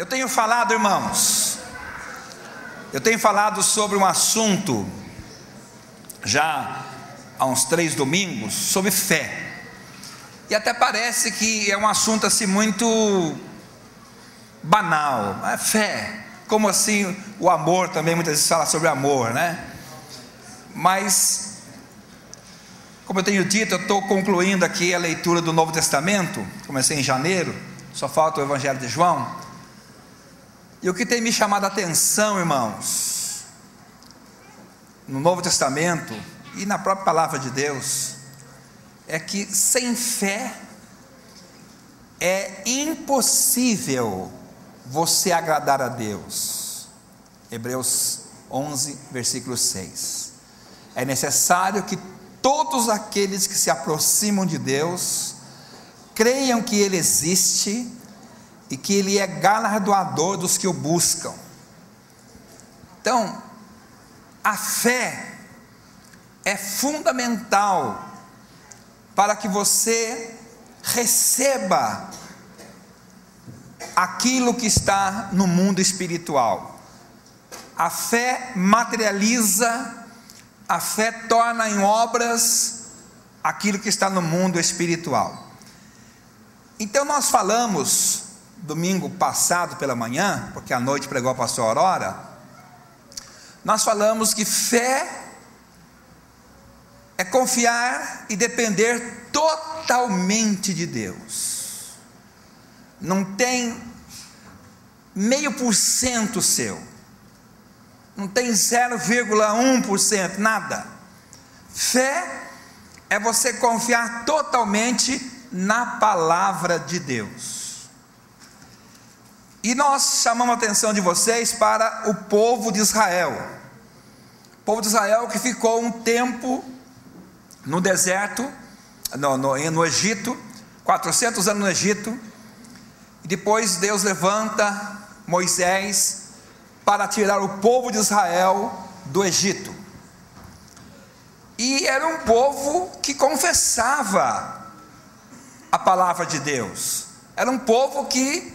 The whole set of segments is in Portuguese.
Eu tenho falado, irmãos, sobre um assunto, já há uns 3 domingos, sobre fé, e até parece que é um assunto assim muito banal, é fé, como assim o amor também, muitas vezes fala sobre amor, né? Mas, como eu tenho dito, eu estou concluindo aqui a leitura do Novo Testamento, comecei em janeiro, só falta o Evangelho de João. E o que tem me chamado a atenção, irmãos, no Novo Testamento e na própria palavra de Deus, é que sem fé é impossível você agradar a Deus. Hebreus 11, versículo 6. É necessário que todos aqueles que se aproximam de Deus creiam que Ele existe e que Ele é galardoador dos que o buscam. Então, a fé é fundamental para que você receba aquilo que está no mundo espiritual. A fé materializa, a fé torna em obras aquilo que está no mundo espiritual. Então nós falamos domingo passado pela manhã, porque à noite pregou a pastora Aurora, nós falamos que fé é confiar e depender totalmente de Deus. Não tem 0,5% seu, não tem 0,1%, nada. Fé é você confiar totalmente na palavra de Deus. E nós chamamos a atenção de vocês para o povo de Israel. O povo de Israel que ficou um tempo no deserto, no Egito, 400 anos no Egito, e depois Deus levanta Moisés para tirar o povo de Israel do Egito. E era um povo que confessava a palavra de Deus, era um povo que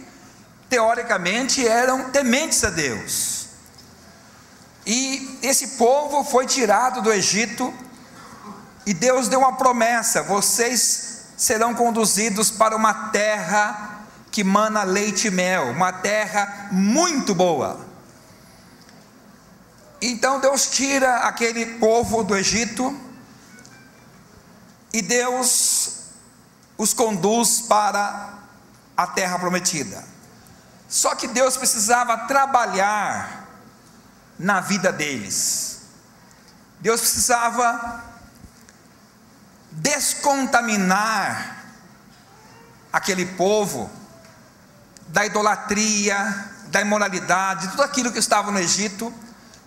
teoricamente eram tementes a Deus, e esse povo foi tirado do Egito, e Deus deu uma promessa: vocês serão conduzidos para uma terra que mana leite e mel, uma terra muito boa. Então Deus tira aquele povo do Egito, e Deus os conduz para a terra prometida. Só que Deus precisava trabalhar na vida deles. Deus precisava descontaminar aquele povo da idolatria, da imoralidade, tudo aquilo que estava no Egito,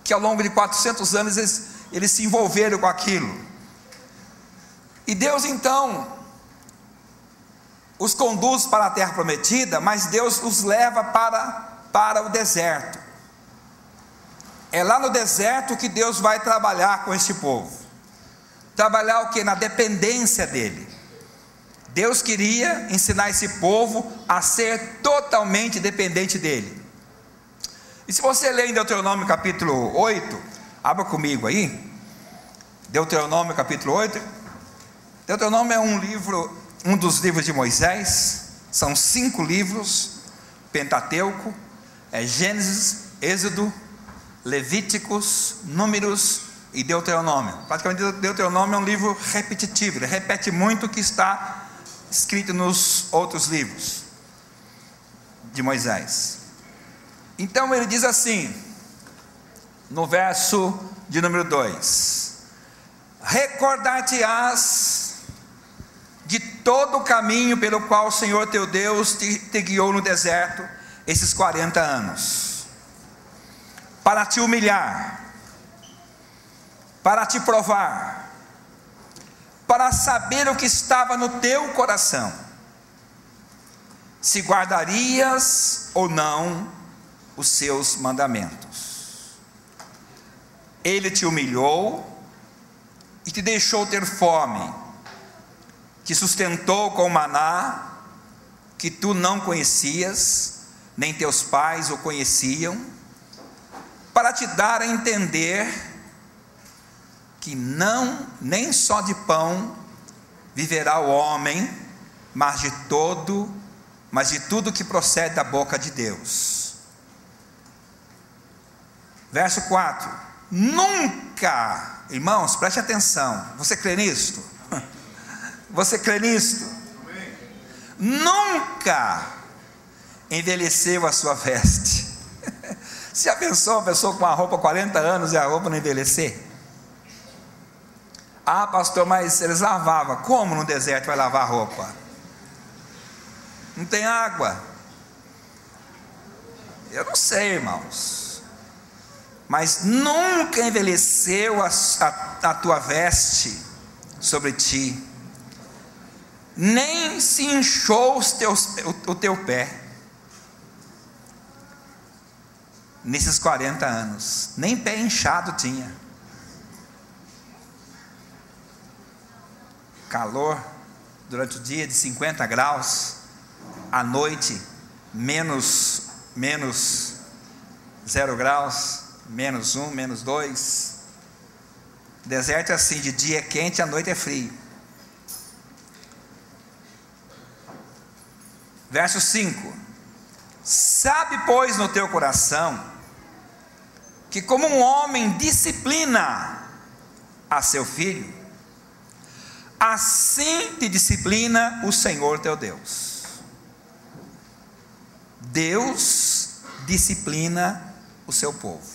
que ao longo de 400 anos eles se envolveram com aquilo. E Deus então os conduz para a terra prometida, mas Deus os leva para o deserto. É lá no deserto que Deus vai trabalhar com este povo. Trabalhar o que? Na dependência dele. Deus queria ensinar esse povo a ser totalmente dependente dele. E se você ler em Deuteronômio capítulo 8, abra comigo aí, Deuteronômio capítulo 8. Deuteronômio é um dos livros de Moisés, são 5 livros, Pentateuco, Gênesis, Êxodo, Levíticos, Números e Deuteronômio. Praticamente Deuteronômio é um livro repetitivo, ele repete muito o que está escrito nos outros livros de Moisés. Então ele diz assim, no verso de número 2: recordar-te-ás de todo o caminho pelo qual o Senhor teu Deus te guiou no deserto esses 40 anos, para te humilhar, para te provar, para saber o que estava no teu coração, se guardarias ou não os seus mandamentos. Ele te humilhou e te deixou ter fome, te sustentou com maná que tu não conhecias, nem teus pais o conheciam, para te dar a entender que não, nem só de pão viverá o homem, mas de tudo que procede da boca de Deus. Verso 4: nunca, irmãos, preste atenção, você crê nisto? Você crê nisto? Nunca envelheceu a sua veste. Você já pensou uma pessoa com uma roupa 40 anos e a roupa não envelhecer? Ah, pastor, mas eles lavavam. Como no deserto vai lavar roupa? Não tem água. Eu não sei, irmãos, mas nunca envelheceu a tua veste sobre ti, nem se inchou o teu pé. Nesses 40 anos, nem pé inchado tinha. Calor durante o dia de 50 graus, à noite menos 0 graus, menos 1, menos 2. Deserto é assim, de dia é quente, à noite é frio. Verso 5: sabe, pois, no teu coração, que como um homem disciplina a seu filho, assim te disciplina o Senhor teu Deus. Deus disciplina o seu povo,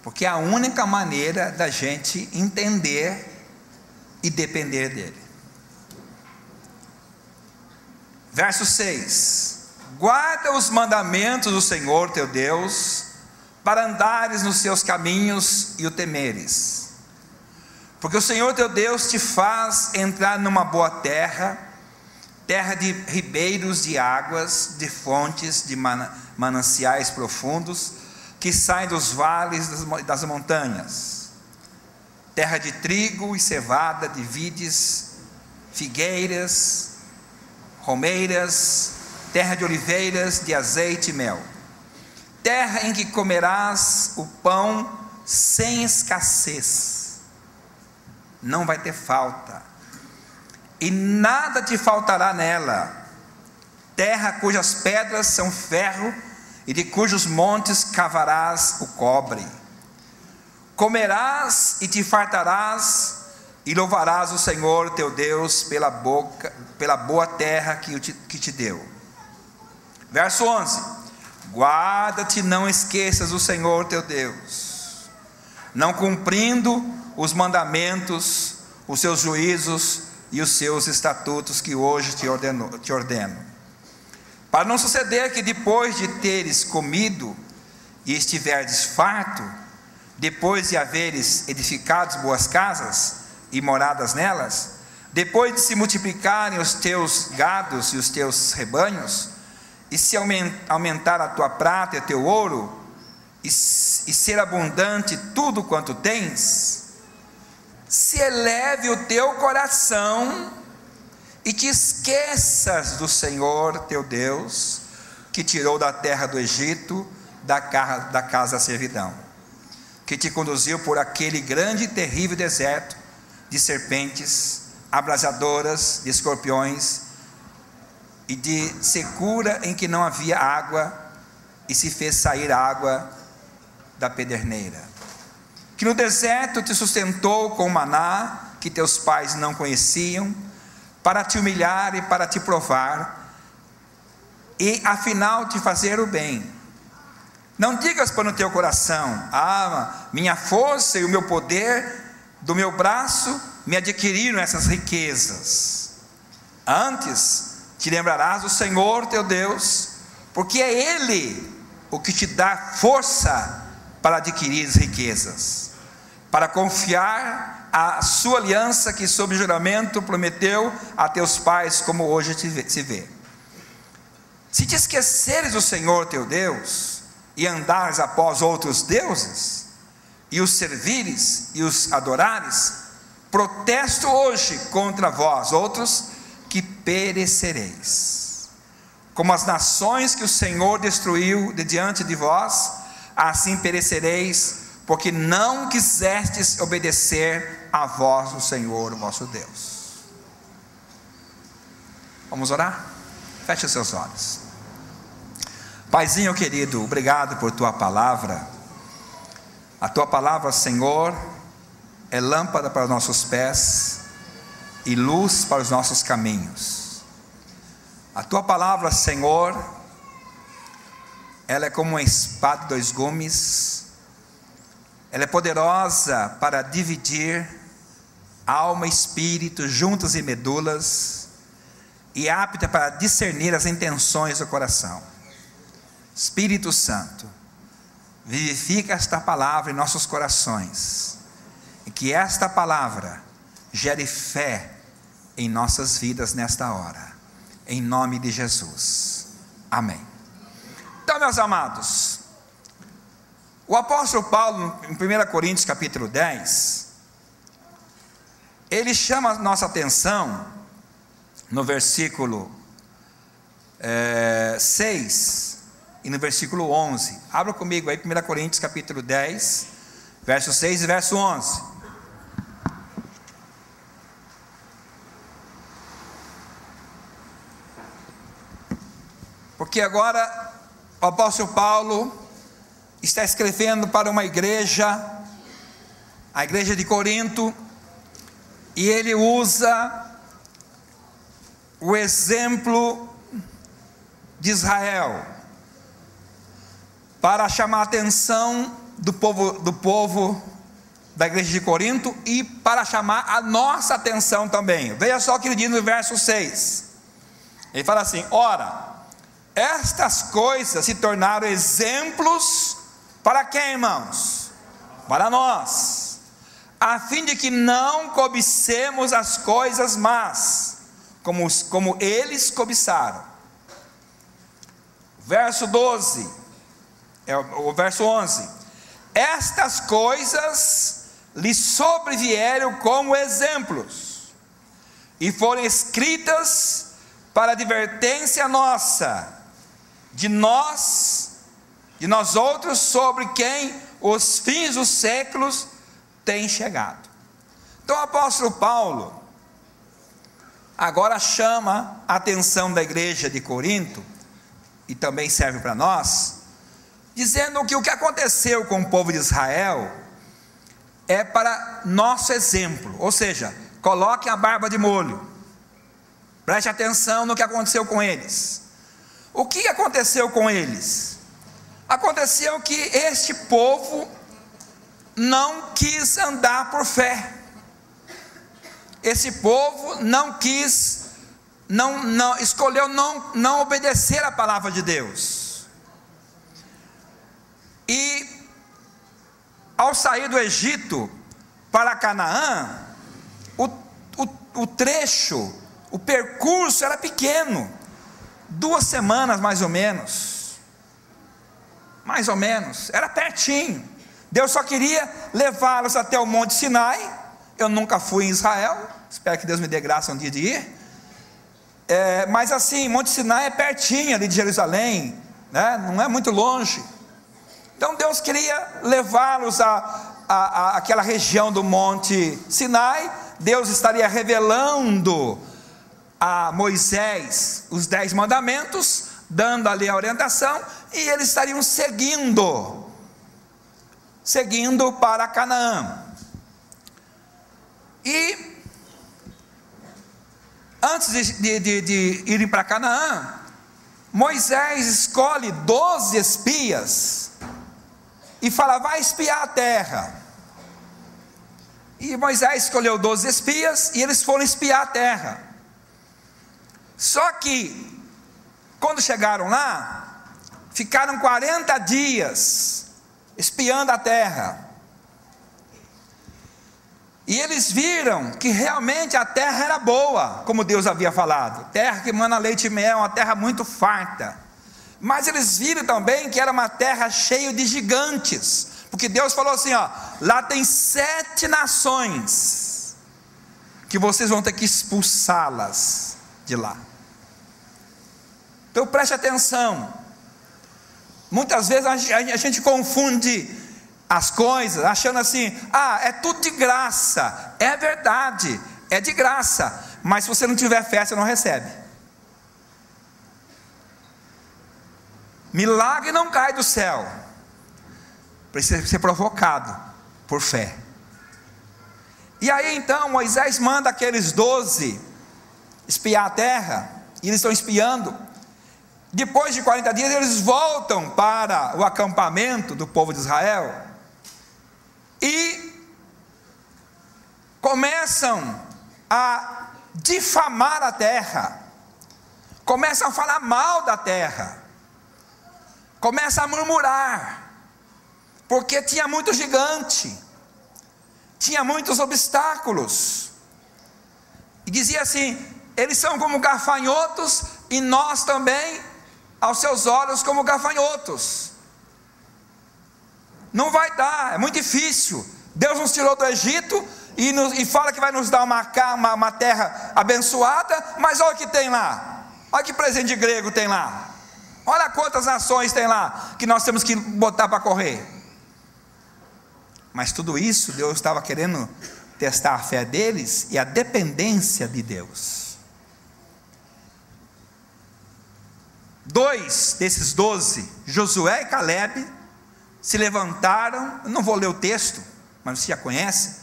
porque é a única maneira da gente entender e depender dele. Verso 6: guarda os mandamentos do Senhor teu Deus, para andares nos seus caminhos e o temeres, porque o Senhor teu Deus te faz entrar numa boa terra, terra de ribeiros de águas, de fontes, de mananciais profundos, que saem dos vales das montanhas, terra de trigo e cevada, de vides, figueiras, romeiras, terra de oliveiras, de azeite e mel, terra em que comerás o pão sem escassez, não vai ter falta, e nada te faltará nela, terra cujas pedras são ferro, e de cujos montes cavarás o cobre. Comerás e te fartarás, e louvarás o Senhor teu Deus pela boa terra que te deu. Verso 11: guarda-te, não esqueças o Senhor teu Deus, não cumprindo os mandamentos, os seus juízos e os seus estatutos que hoje te ordeno, para não suceder que depois de teres comido e estiverdes farto, depois de haveres edificado boas casas e moradas nelas, depois de se multiplicarem os teus gados e os teus rebanhos, e se aumentar a tua prata e o teu ouro, e ser abundante tudo quanto tens, se eleve o teu coração e te esqueças do Senhor teu Deus, que tirou da terra do Egito, da casa da servidão, que te conduziu por aquele grande e terrível deserto, de serpentes abrasadoras, de escorpiões e de secura em que não havia água, e se fez sair água da pederneira, que no deserto te sustentou com maná que teus pais não conheciam, para te humilhar e para te provar, e afinal te fazer o bem. Não digas para o teu coração: ah, minha força e o meu poder do meu braço me adquiriram essas riquezas. Antes te lembrarás do Senhor teu Deus, porque é Ele o que te dá força para adquirir as riquezas, para confiar a sua aliança que sob juramento prometeu a teus pais, como hoje se vê. Se te esqueceres do Senhor teu Deus, e andares após outros deuses, e os servires e os adorares, protesto hoje contra vós outros, que perecereis. como as nações que o Senhor destruiu de diante de vós, assim perecereis, porque não quisestes obedecer à voz do Senhor, o vosso Deus. Vamos orar? Feche os seus olhos. Paizinho querido, obrigado por tua palavra. A tua palavra, Senhor, é lâmpada para os nossos pés e luz para os nossos caminhos. A tua palavra, Senhor, ela é como uma espada de dois gumes. Ela é poderosa para dividir alma e espírito, juntas e medulas, e apta para discernir as intenções do coração. Espírito Santo, vivifica esta palavra em nossos corações, e que esta palavra gere fé em nossas vidas nesta hora, em nome de Jesus, amém. Então, meus amados, o apóstolo Paulo, em 1 Coríntios capítulo 10, ele chama a nossa atenção, no versículo 6, e no versículo 11, abra comigo aí, 1 Coríntios capítulo 10, verso 6 e verso 11, porque agora o apóstolo Paulo está escrevendo para uma igreja, a igreja de Corinto, e ele usa o exemplo de Israel para chamar a atenção do povo da igreja de Corinto e para chamar a nossa atenção também. Veja só o que ele diz no verso 6, ele fala assim: ora, estas coisas se tornaram exemplos para quem, irmãos? Para nós, a fim de que não cobicemos as coisas más, como eles cobiçaram. Verso 12, o verso 11: estas coisas lhes sobrevieram como exemplos, e foram escritas para advertência nossa, de nós outros, sobre quem os fins dos séculos têm chegado. Então o apóstolo Paulo agora chama a atenção da igreja de Corinto, e também serve para nós, dizendo que o que aconteceu com o povo de Israel é para nosso exemplo, ou seja, coloquem a barba de molho, preste atenção no que aconteceu com eles. O que aconteceu com eles? Aconteceu que este povo não quis andar por fé. Esse povo não quis, escolheu não obedecer a palavra de Deus. E ao sair do Egito para Canaã, o trecho, o percurso era pequeno, 2 semanas mais ou menos, era pertinho. Deus só queria levá-los até o Monte Sinai. Eu nunca fui em Israel, espero que Deus me dê graça um dia de ir, mas assim, Monte Sinai é pertinho ali de Jerusalém, né? Não é muito longe. Então Deus queria levá-los àquela região do Monte Sinai. Deus estaria revelando a Moisés os 10 mandamentos, dando ali a orientação, e eles estariam seguindo para Canaã. E antes de irem para Canaã, Moisés escolhe 12 espias e fala: vai espiar a terra. E Moisés escolheu 12 espias e eles foram espiar a terra. Só que quando chegaram lá, ficaram 40 dias espiando a terra, e eles viram que realmente a terra era boa, como Deus havia falado, terra que mana leite e mel, uma terra muito farta. Mas eles viram também que era uma terra cheia de gigantes, porque Deus falou assim: ó, lá tem 7 nações que vocês vão ter que expulsá-las de lá. Então preste atenção. Muitas vezes a gente confunde as coisas, achando assim: é tudo de graça. É verdade, é de graça, mas se você não tiver fé, você não recebe. Milagre não cai do céu, precisa ser provocado por fé. E aí então Moisés manda aqueles 12 espiar a terra, e eles estão espiando. Depois de 40 dias eles voltam para o acampamento do povo de Israel e começam a difamar a terra, começam a falar mal da terra, começam a murmurar, porque tinha muito gigante, tinha muitos obstáculos, e dizia assim: eles são como gafanhotos, e nós também, aos seus olhos, como gafanhotos. Não vai dar, é muito difícil. Deus nos tirou do Egito e fala que vai nos dar uma terra abençoada, mas olha o que tem lá, olha que presente de grego tem lá, olha quantas nações tem lá, que nós temos que botar para correr. Mas tudo isso, Deus estava querendo testar a fé deles e a dependência de Deus. 2 desses 12, Josué e Caleb, se levantaram. Eu não vou ler o texto, mas você já conhece.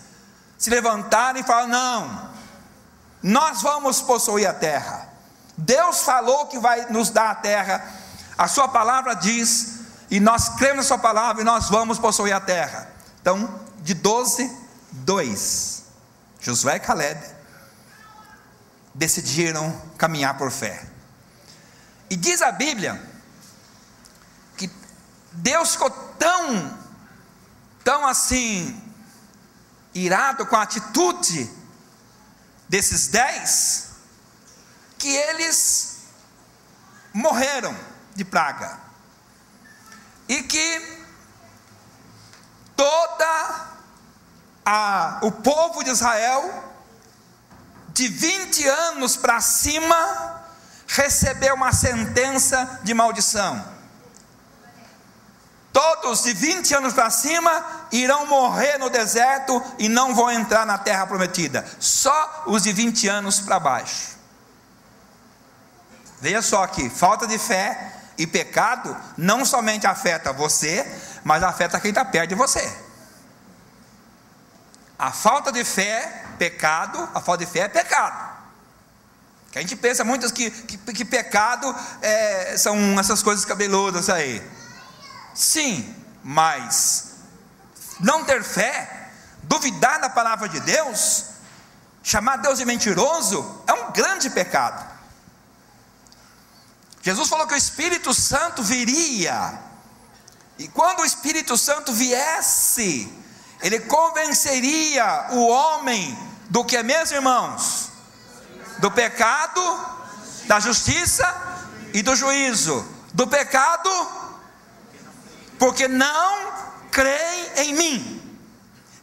Se levantaram e falaram: não, nós vamos possuir a terra. Deus falou que vai nos dar a terra, a sua palavra diz, e nós cremos na sua palavra, e nós vamos possuir a terra. Então, de 12, 2, Josué e Caleb decidiram caminhar por fé. E diz a Bíblia que Deus ficou tão assim irado com a atitude desses 10, que eles morreram de praga, e que o povo de Israel, de 20 anos para cima, recebeu uma sentença de maldição. Todos de 20 anos para cima irão morrer no deserto e não vão entrar na terra prometida. Só os de 20 anos para baixo. Veja só que falta de fé e pecado não somente afeta você, mas afeta quem está perto de você. A falta de fé, pecado, a falta de fé é pecado. Que a gente pensa muito que pecado são essas coisas cabeludas aí. Sim, mas não ter fé, duvidar da palavra de Deus, chamar Deus de mentiroso, é um grande pecado. Jesus falou que o Espírito Santo viria, e quando o Espírito Santo viesse, ele convenceria o homem do que é mesmo, irmãos? Do pecado, da justiça e do juízo. Do pecado, porque não creem em mim.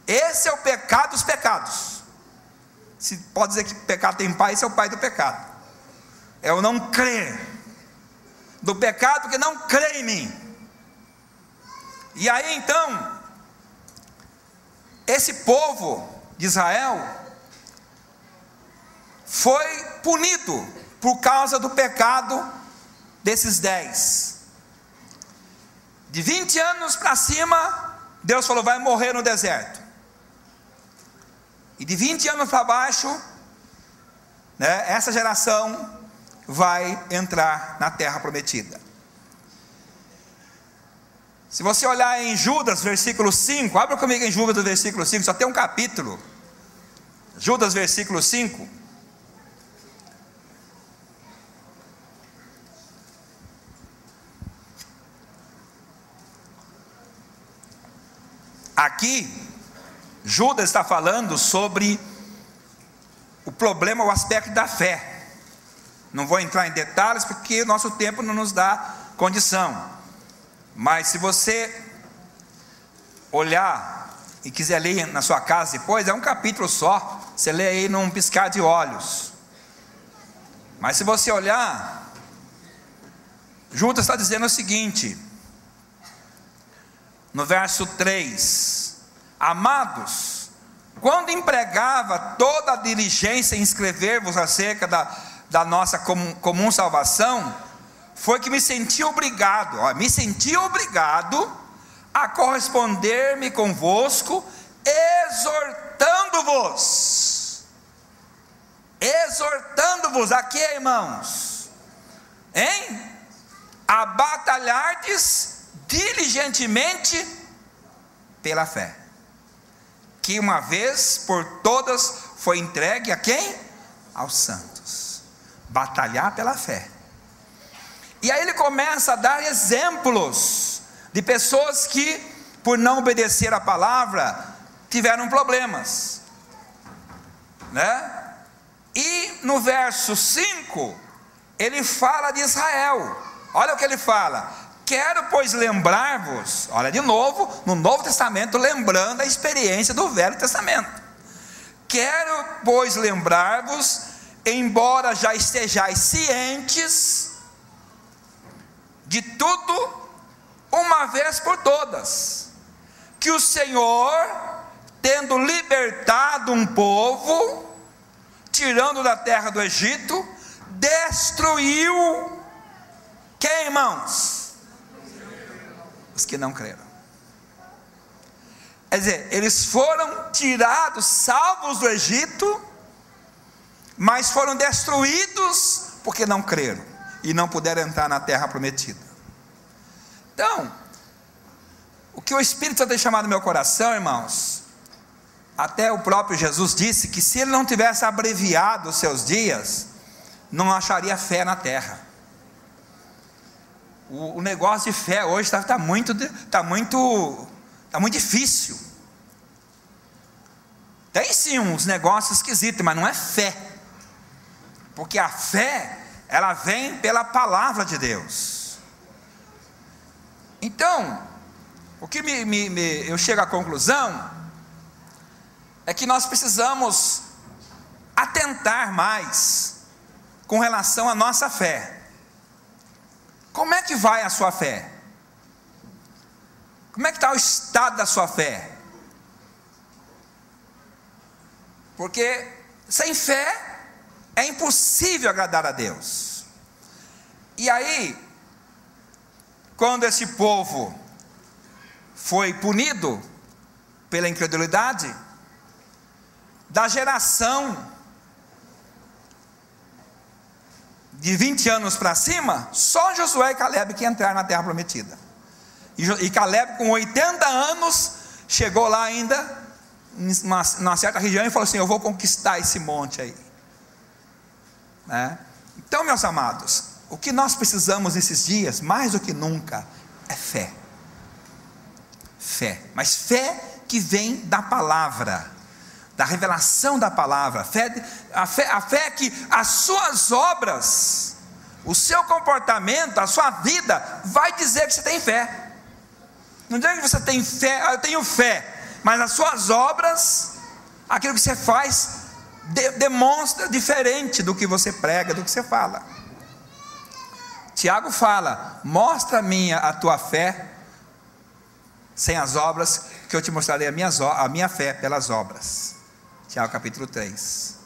Esse é o pecado dos pecados. Se pode dizer que pecado tem pai, esse é o pai do pecado. É o não crer. Do pecado, porque não crê em mim. E aí então, esse povo de Israel foi punido por causa do pecado desses 10. De 20 anos para cima, Deus falou: vai morrer no deserto. E de 20 anos para baixo, essa geração vai entrar na terra prometida. Se você olhar em Judas, versículo 5, abra comigo em Judas, versículo 5, só tem um capítulo. Judas, versículo 5. Aqui, Judas está falando sobre o problema, o aspecto da fé. Não vou entrar em detalhes, porque o nosso tempo não nos dá condição. Mas se você olhar e quiser ler na sua casa depois, é um capítulo só, você lê aí num piscar de olhos. Mas se você olhar, Judas está dizendo o seguinte, no verso 3: amados, quando empregava toda a diligência em escrever-vos acerca da nossa comum salvação, foi que me senti obrigado a corresponder-me convosco, exortando-vos a quê, irmãos? A batalhardes diligentemente pela fé, que uma vez por todas foi entregue a quem? Aos santos. Batalhar pela fé. E aí ele começa a dar exemplos de pessoas que, por não obedecer a palavra, tiveram problemas, né? E no verso 5, ele fala de Israel. Olha o que ele fala: quero, pois, lembrar-vos, olha de novo, no Novo Testamento, lembrando a experiência do Velho Testamento. Quero, pois, lembrar-vos, embora já estejais cientes de tudo, uma vez por todas, que o Senhor, tendo libertado um povo, tirando da terra do Egito, destruiu quem, irmãos? Os que não creram. Quer dizer, eles foram tirados, salvos do Egito, mas foram destruídos porque não creram e não puderam entrar na terra prometida. Então, o que o Espírito tem chamado no meu coração, irmãos, até o próprio Jesus disse que se ele não tivesse abreviado os seus dias, não acharia fé na terra. O negócio de fé hoje está muito difícil. Tem sim uns negócios esquisitos, mas não é fé, porque a fé, ela vem pela palavra de Deus. Então, o que eu chego à conclusão é que nós precisamos atentar mais com relação à nossa fé. Como é que vai a sua fé? Como é que está o estado da sua fé? Porque sem fé é impossível agradar a Deus. E aí, quando esse povo foi punido pela incredulidade, da geração de 20 anos para cima, só Josué e Caleb que entraram na terra prometida. E Caleb, com 80 anos, chegou lá ainda, numa certa região, e falou assim: eu vou conquistar esse monte aí, né? Então, meus amados, o que nós precisamos nesses dias, mais do que nunca, é fé. Fé, mas fé que vem da palavra, da revelação da palavra. A fé é que as suas obras, o seu comportamento, a sua vida, vai dizer que você tem fé. Não diga que você tem fé, eu tenho fé, mas as suas obras, aquilo que você faz, demonstra diferente do que você prega, do que você fala. Tiago fala: mostra-me a tua fé sem as obras, que eu te mostrarei a minha fé pelas obras. Tiago capítulo 3.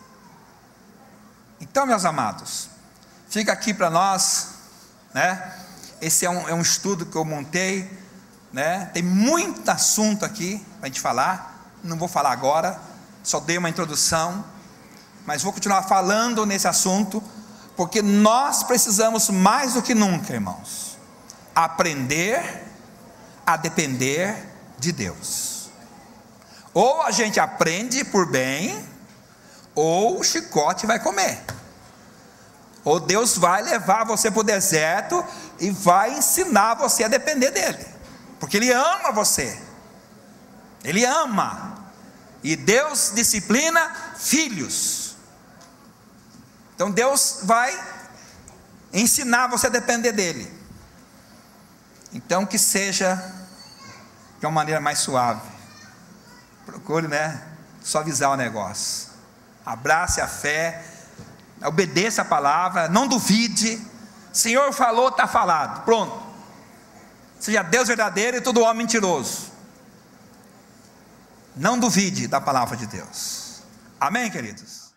Então, meus amados, fica aqui para nós, né? Esse é um estudo que eu montei, né? Tem muito assunto aqui para a gente falar. Não vou falar agora, só dei uma introdução, mas vou continuar falando nesse assunto, porque nós precisamos mais do que nunca, irmãos, aprender a depender de Deus. Ou a gente aprende por bem, ou o chicote vai comer. Ou Deus vai levar você para o deserto e vai ensinar você a depender dele, porque Ele ama você. Ele ama. E Deus disciplina filhos. Então Deus vai ensinar você a depender dele. Então que seja de uma maneira mais suave. Procure, né, suavizar o negócio. Abrace a fé, obedeça a palavra, não duvide, Senhor falou, está falado, pronto. Seja Deus verdadeiro e todo homem mentiroso. Não duvide da palavra de Deus. Amém, queridos?